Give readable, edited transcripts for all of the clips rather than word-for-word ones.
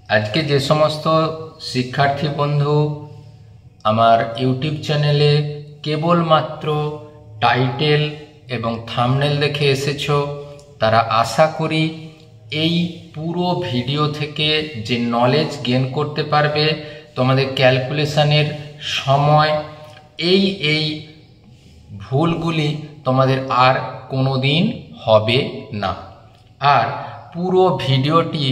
আজকে যে সমস্ত শিক্ষার্থী বন্ধু আমার ইউটিউব চ্যানেলে কেবলমাত্র টাইটেল এবং থাম্বনেল দেখে এসেছো, তারা আশা করি এই পুরো ভিডিও থেকে যে নলেজ গেইন করতে পারবে, তোমাদের ক্যালকুলেশনের সময় এই ভুলগুলি তোমাদের আর কোনো দিন হবে না। আর পুরো ভিডিওটি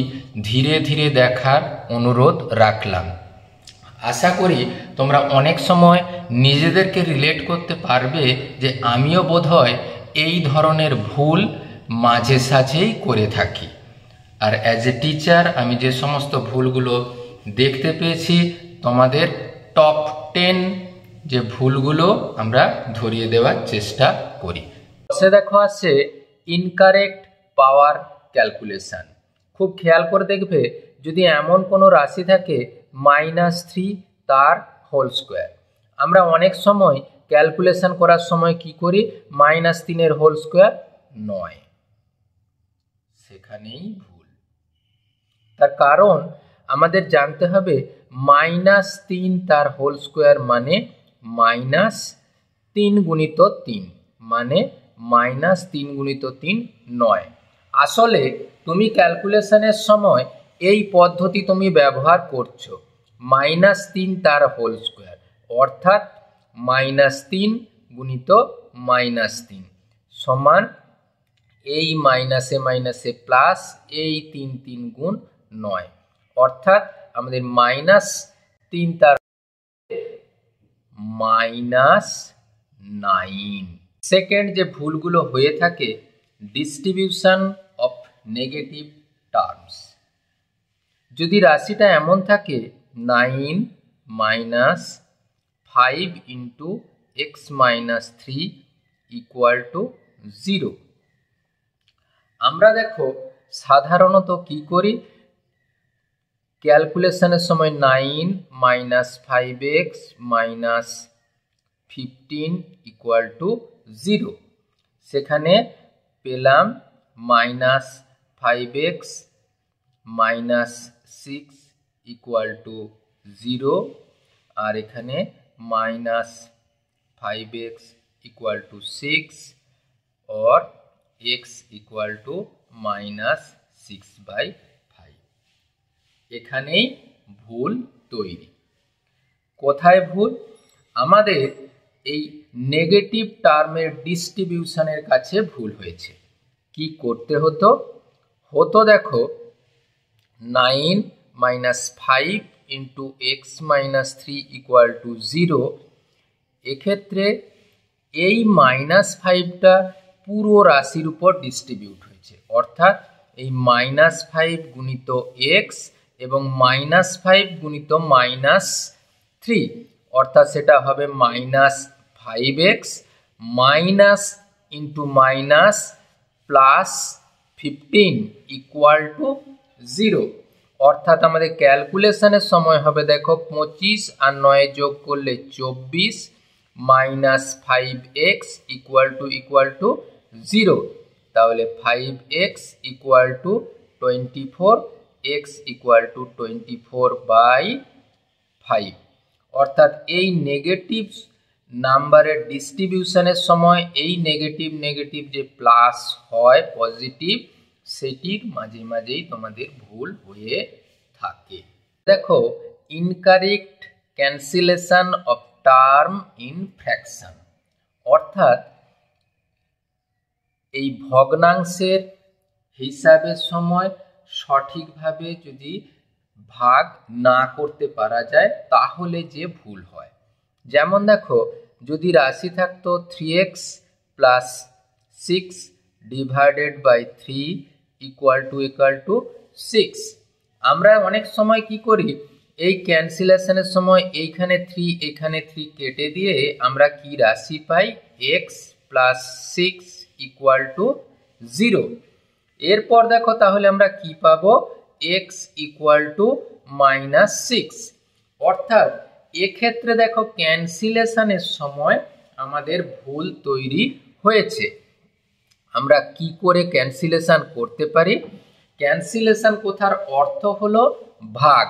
ধীরে ধীরে দেখার অনুরোধ রাখলাম। আশা করি তোমরা অনেক সময় নিজেদেরকে রিলেট করতে পারবে যে আমিও বোধহয় এই ধরনের ভুল মাঝে সাঝেই করে থাকি। আর অ্যাজ এ টিচার আমি যে সমস্ত ভুলগুলো দেখতে পেয়েছি, তোমাদের টপ 10 যে ভুলগুলো আমরা ধরিয়ে দেওয়ার চেষ্টা করি। সে দেখো আছে ইনকারেক্ট পাওয়ার ক্যালকুলেশন। খুব খেয়াল করে দেখবে, যদি এমন কোনো রাশি থাকে -3 তার হোল স্কোয়ার, আমরা অনেক সময় ক্যালকুলেশন করার সময় কি করি, -3 হোল স্কোয়ার 9, সেখানেই ভুল। তার কারণ আমাদের জানতে হবে -3 তার হোল স্কোয়ার মানে -3 গুণিত 3 মানে -3 গুণিত 3 9। আসলে তুমি ক্যালকুলেশনের সময় এই পদ্ধতি তুমি ব্যবহার করছো, -3 তার হোল স্কোয়ার, অর্থাৎ -3 গুণিত -3 সমান এই মাইনাসে মাইনাসে প্লাস এই 3 3 গুণ 9, অর্থাৎ আমাদের -3 তার -9। সেকেন্ড যে ভুলগুলো হয়ে থাকে, ডিস্ট্রিবিউশন অফ নেগেটিভ টার্মস। যদি রাশিটা এমন থাকে 9 - 5 × x - 3 = 0, আমরা দেখো সাধারণত কি করি, ক্যালকুলেশনের সময় 9 - 5x - 15 = 0, সেখানে পেলাম -5x - 6 = 0, আর এখানে -5x = 6 or x = -6/5। এখানেই ভুল তৈরি। কোথায় ভুল? আমাদের এই নেগেটিভ টার্মের ডিস্ট্রিবিউশনের কাছে ভুল হয়েছে। কি করতে হতো? দেখো 9 - 5 × x - 3 = 0, এক্ষেত্রে এই -5টা পুরো রাশির উপর ডিস্ট্রিবিউট হয়েছে, অর্থাৎ এই -5 গুণিত x এবং -5 গুণিত -3, অর্থাৎ সেটা হবে -5x minus into minus plus 15 = 0, অর্থাৎ আমাদের ক্যালকুলেশনের সময় হবে দেখো 25 আর 9 যোগ করলে 24 -5x = 0, তাহলে 5x = 24, x = 24/5, অর্থাৎ এই নেগেটিভ নাম্বারের ডিস্ট্রিবিউশনের সময় এই নেগেটিভ যে প্লাস হয় পজিটিভ, সেটির মাঝে মাঝেই তোমাদের ভুল হয়ে থাকে। দেখো incorrect cancellation of term in fraction, অর্থাৎ এই ভগ্নাংশের হিসাবের সময় সঠিকভাবে যদি ভাগ না করতে পারা যায় তাহলে যে ভুল হয়। যেমন দেখো, যদি রাশি থাকতো 3x + 6 / 3 = 6, আমরা অনেক সময় কি করি, এই ক্যান্সেলেশনের সময় এইখানে 3 এখানে 3 কেটে দিয়ে আমরা কি রাশি পাই, x + 6 = 0। এরপর দেখো তাহলে আমরা কি পাবো, x = -6, অর্থাৎ এক্ষেত্রে দেখো ক্যান্সেলেশনের সময় আমাদের ভুল তৈরি হয়েছে। আমরা কি করে ক্যান্সেলেশন করতে পারি? ক্যান্সেলেশন কথার অর্থ হলো ভাগ।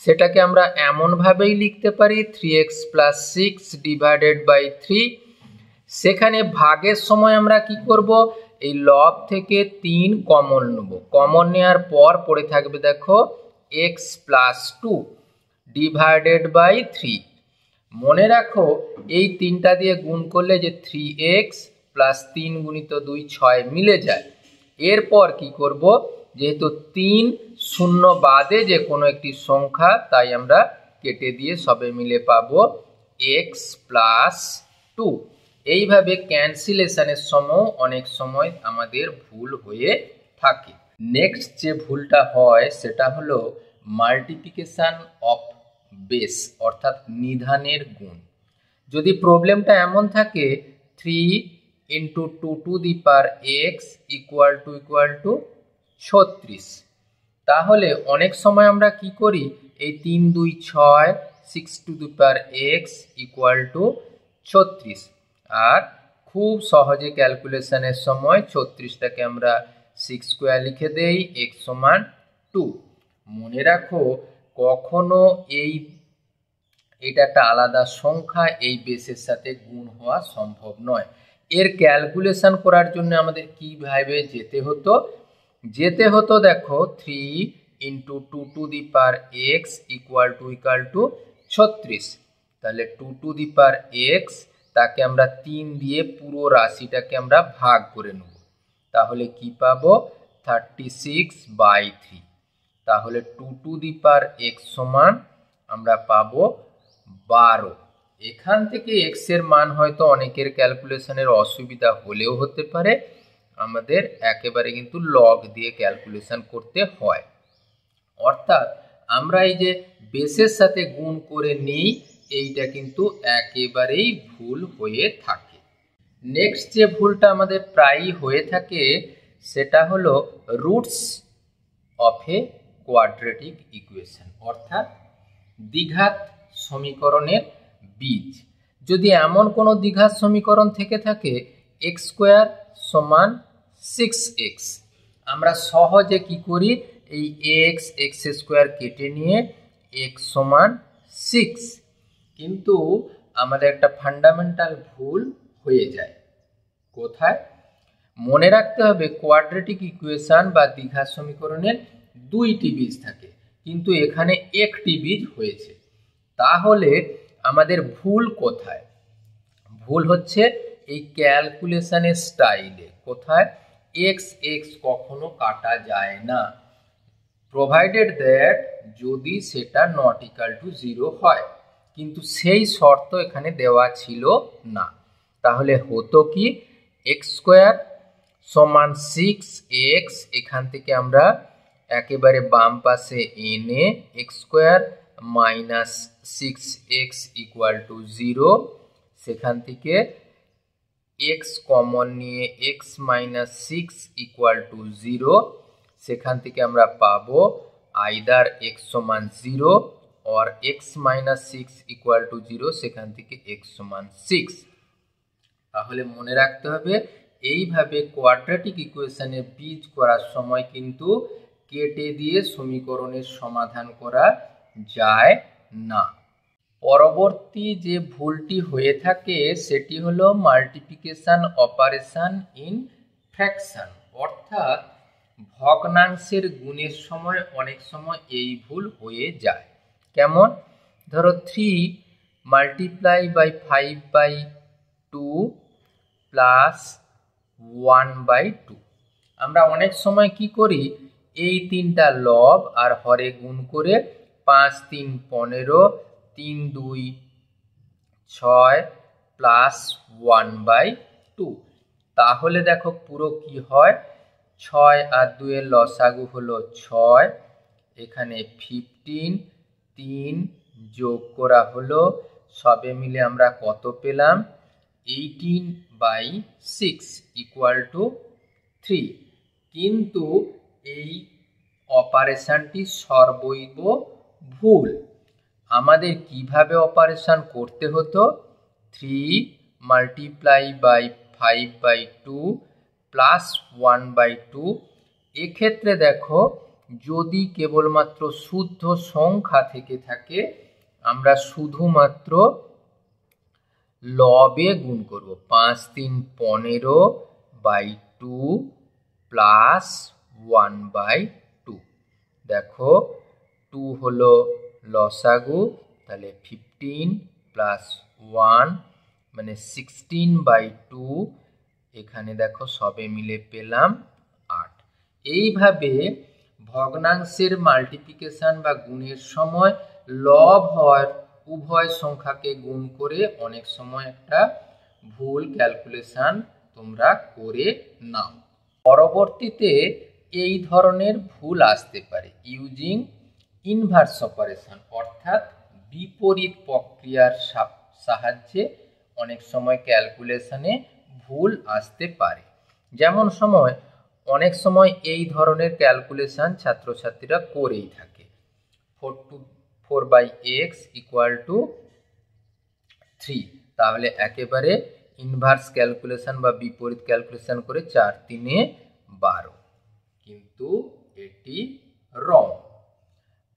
সেটাকে আমরা এমনভাবেই লিখতে পারি 3x + 6 / 3। সেখানে ভাগের সময় আমরা কি করব, এই লব থেকে 3 কমন নেব। কমন নেওয়ার পর পড়ে থাকবে দেখো x + 2 / 3। মনে রাখো এই 3টা দিয়ে গুণ করলে যে 3x + 3 × 2 6 মিলে যায়। এরপর কি করব, যেহেতু 3 শূন্য বাদে যে কোনো একটি সংখ্যা, তাই আমরা কেটে দিয়ে সবে মিলে পাবো x + 2। এইভাবে ক্যান্সেলেশনের সময় অনেক সময় আমাদের ভুল হয়ে থাকে। নেক্সট যে ভুলটা হয় সেটা হলো মাল্টিপ্লিকেশন অফ বেস অর্থাৎ নিধানের গুণ। যদি প্রবলেমটা এমন থাকে 3 × 2^x = 36, তাহলে অনেক সময় আমরা কি করি, এই 3 2 6 6^x = 36, আর খুব সহজে ক্যালকুলেশনের সময় 36টাকে আমরা 6² লিখে দেই, x = 2। মনে রাখো কখনো এটা একটা আলাদা সংখ্যা, এই বেসের সাথে গুণ হওয়া সম্ভব নয়। এর ক্যালকুলেশন করার জন্য আমাদের কিভাবে যেতে হতো দেখো 3 × 2^x = 36। তাহলে 2^x তাকে আমরা 3 দিয়ে পুরো রাশিটাকে আমরা ভাগ করে নেব। তাহলে কি পাবো 36/3। তাহলে 2^x সমান আমরা পাবো 12। এখান থেকে x এর মান হয়তো অনেকের ক্যালকুলেশনের অসুবিধা হলেও হতে পারে, আমাদের একেবারে কিন্তু লগ দিয়ে ক্যালকুলেশন করতে হয়। অর্থাৎ আমরা এই যে বেসের সাথে গুণ করে নিই, এইটা কিন্তু একেবারেই ভুল হয়ে থাকে। নেক্সট যে ভুলটা আমাদের প্রায়ই হয়ে থাকে সেটা হলো roots of A quadratic equation অর্থাৎ দ্বিঘাত সমীকরণের বীজ। যদি এমন কোনো দ্বিঘাত সমীকরণ থেকে থাকে x² = 6x, আমরা সহজে কি করি, এই x² কেটে নিয়ে x = 6। কিন্তু আমাদের একটা ফান্ডামেন্টাল ভুল হয়ে যায়। কোথায়? মনে রাখতে হবে কোয়াড্রেটিক ইকুয়েশন বা দ্বিঘাত সমীকরণের 2টি বীজ থাকে, কিন্তু এখানে একটি বীজ হয়েছে। তাহলে আমাদের ভুল কোথায়? ভুল হচ্ছে এই ক্যালকুলেশনের স্টাইলে। কোথায়? x কখনো কাটা যায় না, প্রোভাইডেড দ্যাট যদি সেটা নট ইকুয়াল টু 0 হয়, কিন্তু সেই শর্ত এখানে দেওয়া ছিল না। তাহলে হতো কি, x² = 6x, এখান থেকে আমরা একেবারে বাম পাশে এনে x² - 6x = 0, সেখান থেকে x কমন নিয়ে x - 6 = 0, সেখান থেকে আমরা পাবো আইদার x = 0 or x - 6 = 0, সেখান থেকে x = 6। তাহলে মনে রাখতে হবে এইভাবে কোয়াড্রেটিক ইকুয়েশনের বীজ করার সময় কিন্তু কেটে দিয়ে সমীকরণের সমাধান করা যায় না। পরবর্তী যে ভুলটি হয়ে থাকে সেটি হলো মাল্টিপ্লিকেশন অপারেশন ইন ফ্র্যাকশন অর্থাৎ ভগ্নাংশের গুণের সময় অনেক সময় এই ভুল হয়ে যায়। কেমন? ধরো 3 × 5/2 + 1/2। আমরা অনেক সময় কি করি, এই 3টা লব আর হরে গুণ করে 5 3 15, 3 2 6 + 1/2। তাহলে দেখো পুরো কি হয়, 6 আর 2 এর লসাগু হলো 6, এখানে 15, 3 যোগ করা হলো, সবে মিলে আমরা কত পেলাম 18/6 = 3। কিন্তু এই অপারেশনটি সর্বৈব ভুল। আমাদের কিভাবে অপারেশন করতে হতো, 3 × 5/2 + 1/2 এক্ষেত্রে দেখো, যদি কেবলমাত্র শুদ্ধ সংখ্যা থেকে থাকে, আমরা শুধুমাত্র লবে গুণ করব। 5 3 15/2 প্লাস 1/2। দেখো 2 হলো লসাগু, তাহলে 15 প্লাস 1 মানে 16/2। এখানে দেখো সবে মিলে পেলাম 8। এইভাবে ভগ্নাংশের মাল্টিপ্লিকেশন বা গুণের সময় লব হয় উভয় সংখ্যাকে গুণ করে অনেক সময় একটা ভুল ক্যালকুলেশন তোমরা করে নাও। পরবর্তীতে এই ধরনের ভুল আসতে পারে ইউজিং ইনভার্স অপারেশন, অর্থাৎ বিপরীত প্রক্রিয়ার সাহায্যে অনেক সময় ক্যালকুলেশনে ভুল আসতে পারে। যেমন অনেক সময় এই ধরনের ক্যালকুলেশন ছাত্রছাত্রীরা করেই থাকে। 4/x = 3, তাহলে একেবারে ইনভার্স ক্যালকুলেশন বা বিপরীত ক্যালকুলেশন করে 4 3 12, কিন্তু এটি রং।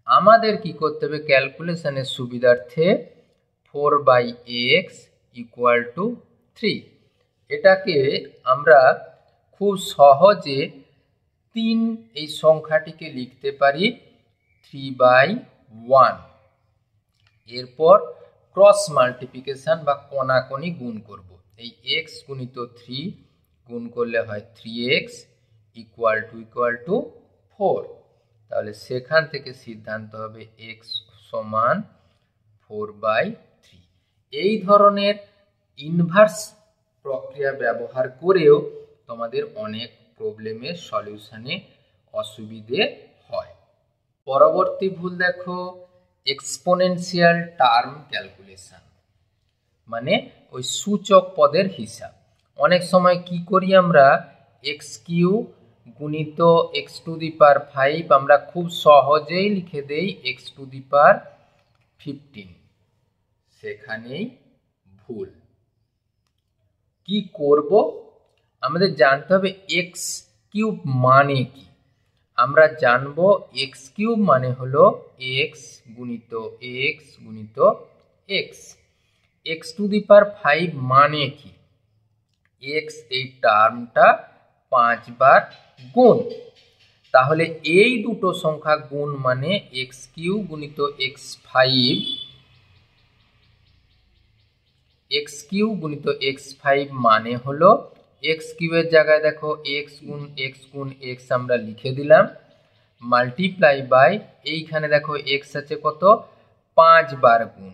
আমাদের কি করতে হবে, ক্যালকুলেশনের সুবিধার্থে 4/x = 3, এটাকে আমরা খুব সহজে 3 এই সংখ্যাটিকে লিখতে পারি 3/1। এরপর ক্রস মাল্টিপ্লিকেশন বা কোনাকুনি গুণ করব। এই x গুণিত 3 গুণ করলে হয় 3x = 4। তাহলে সেখান থেকে সিদ্ধান্ত হবে x সমান 4/3। এই ধরনের ইনভার্স প্রক্রিয়া ব্যবহার করেও তোমাদের অনেক প্রবলেমের সলিউশনে অসুবিধে হয়। পরবর্তী ভুল দেখো, এক্সপোনেনশিয়াল টার্ম ক্যালকুলেশন, মানে ওই সূচক পদের হিসাব। অনেক সময় কি করি আমরা, x³ গুণিত x⁵ আমরা খুব সহজেই লিখে দেই x⁵15, সেখানেই ভুল। কি করব, আমাদের জানতে হবে x³ মানে কি। আমরা জানব x³ মানে হলো x গুণিত x গুণিত x। x⁵ মানে কি, x এই টার্মটা 5 বার গুণ। তাহলে এই দুটো সংখ্যা গুণ মানে x³ গুণিত x5, x³ গুণিত x5 মানে হলো x³ এর জায়গায় দেখো x গুণ x গুণ x আমরা লিখে দিলাম, মাল্টিপ্লাই বাই এইখানে দেখো x আছে কত, 5 বার গুণ।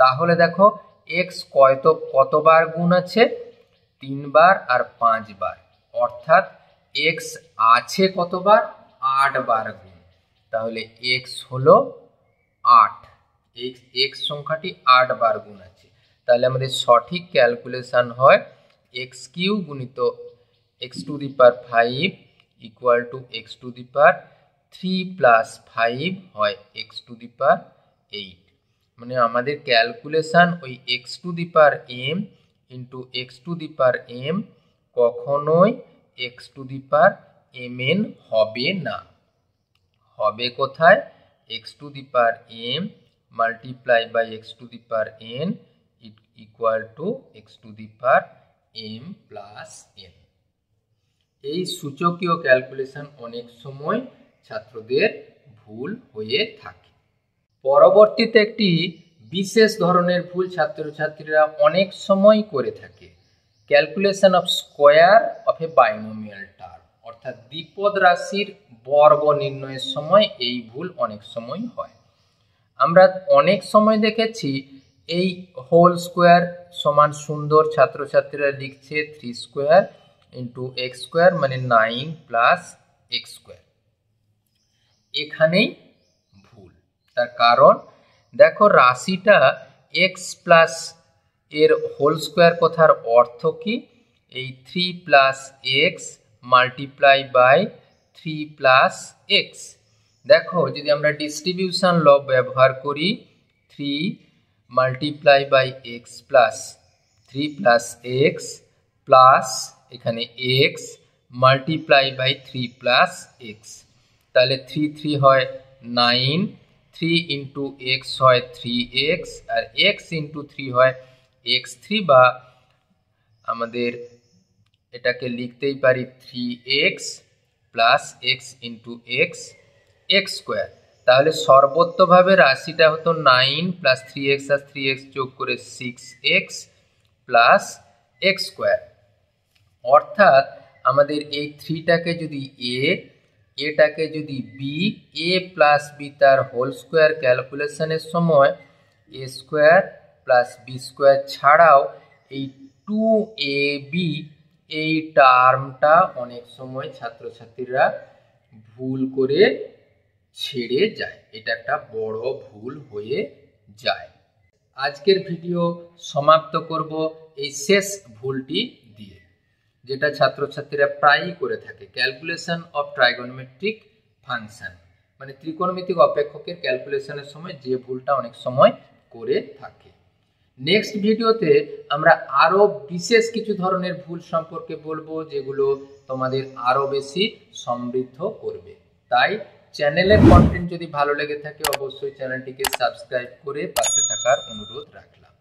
তাহলে দেখো x কতবার গুণ আছে, 3 বার আর 5 বার, অর্থাৎ x আছে কতবার, 8 বার গুণ। তাহলে x হলো 8, x সংখ্যাটি 8 বার গুণ আছে। তাহলে আমাদের সঠিক ক্যালকুলেশন হয় x³ গুণিত x⁵ = x⁵3 প্লাস 5 হয় x⁵8। মানে আমাদের ক্যালকুলেশন ওই x⁵m ইন্টু x⁵m কখনোই x⁵mn হবে না। হবে কোথায়, x⁵m multiply by x⁵n = x⁵m plus n। এই সূচকীয় ক্যালকুলেশন অনেক সময় ছাত্রদের ভুল হয়ে থাকে। পরবর্তীতে একটি বিশেষ ধরনের ভুল ছাত্রছাত্রীরা অনেক সময় করে থাকে, calculation of square of A binomial term, অর্থাৎ দ্বিপদ রাশির বর্গ নির্ণয়ের সময় এই ভুল অনেক সময় হয়। আমরা অনেক সময় দেখেছি এই হোল স্কোয়ার সমান সুন্দর ছাত্রছাত্রীরা লিখছে 3² ইন্টু x² মানে 9 প্লাস x²। এখানেই ভুল। তার কারণ দেখো রাশিটা x প্লাস এর হোল স্কোয়ার কথার অর্থ কি, এই 3 plus X multiply by 3 plus X. দেখো যদি আমরা ডিস্ট্রিবিউশন ল ব্যবহার করি, 3 multiply by X plus 3 plus X plus এখানে X multiply by 3 plus X. তাহলে 3 3 হয় 9, 3 ইন্টু এক্স হয় 3x, আর এক্স ইন্টু 3 হয় x3, বা আমাদের এটাকে লিখতেই পারি 3x plus x into x x square. তাহলে সর্বোচ্চভাবে রাশিটা হতো 9 প্লাস 3x আর 3x যোগ করে 6x প্লাস এক্স স্কোয়ার। অর্থাৎ আমাদের এই 3টাকে যদি এটাকে যদি এ প্লাস বি তার হোল স্কোয়ার ক্যালকুলেশনের সময় এ স্কোয়ার প্লাস বি স্কোয়ার ছাড়াও এই 2ab এই টার্মটা অনেক সময় ছাত্রছাত্রীরা ভুল করে ছেড়ে যায়, এটা একটা বড় ভুল হয়ে যায়। আজকের ভিডিও সমাপ্ত করব এই শেষ ভুলটি দিয়ে, যেটা ছাত্রছাত্রীরা প্রায়ই করে থাকে, ক্যালকুলেশন অফ ট্রাইগোনোমেট্রিক ফাংশন, মানে ত্রিকোণমিতিক অপেক্ষকের ক্যালকুলেশনের সময় যে ভুলটা অনেক সময় করে থাকে। নেক্সট ভিডিওতে আমরা আরও বিশেষ কিছু ধরনের ভুল সম্পর্কে বলবো, যেগুলো তোমাদের আরও বেশি সমৃদ্ধ করবে। তাই চ্যানেলের কন্টেন্ট যদি ভালো লেগে থাকে অবশ্যই চ্যানেলটিকে সাবস্ক্রাইব করে পাশে থাকার অনুরোধ রাখলাম।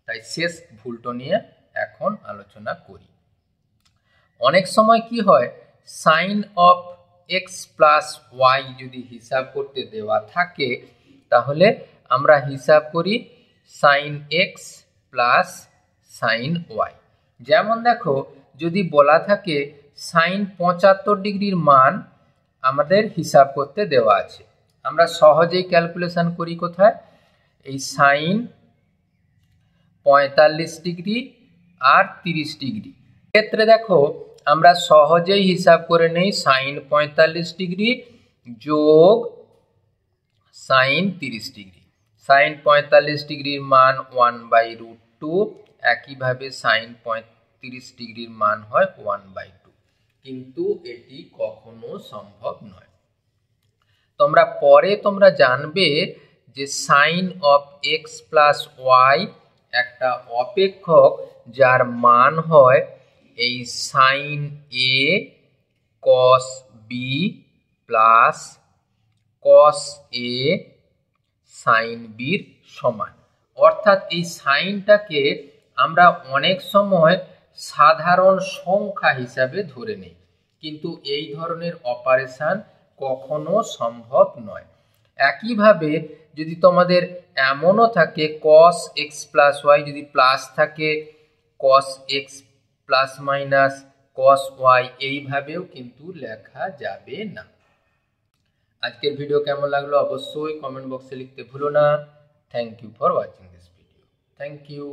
তাই শেষ ভুলটা নিয়ে এখন আলোচনা করি। অনেক সময় কি হয়, sine of x plus Y যদি হিসাব করতে দেওয়া থাকে, তাহলে আমরা হিসাব করি sine x plus sine y. যেমন দেখো, যদি বলা থাকে সাইন 75 ডিগ্রির মান আমাদের হিসাব করতে দেওয়া আছে, আমরা সহজেই ক্যালকুলেশন করি কোথায়, এই সাইন 45 ডিগ্রি আর 30 ডিগ্রি ক্ষেত্রে দেখো আমরা সহজেই হিসাব করে নেই সাইন 45 ডিগ্রি যোগ সাইন 30 ডিগ্রি। সাইন 45 ডিগ্রির মান 1/√2, একইভাবে সাইন 35 ডিগ্রির মান হয় 1/2, কিন্তু এটি কখনো সম্ভব নয়। তোমরা জানবে যে sine of x plus y একটা অপেক্ষক যার মান হয় এই sine a cos b plus cos a sine বির সমান। অর্থাৎ এই সাইনটাকে আমরা অনেক সময় সাধারণ সংখ্যা হিসাবে ধরে নিই, কিন্তু এই ধরনের অপারেশন কখনো সম্ভব নয়। একইভাবে যদি তোমাদের এমনও থাকে কস এক্স প্লাস ওয়াই যদি প্লাস থাকে, cos X plus minus cos Y, এইভাবেও কিন্তু লেখা যাবে না। আজকের ভিডিও কেমন লাগলো অবশ্যই কমেন্ট বক্সে লিখতে ভুলো না। Thank you for watching this video. Thank you.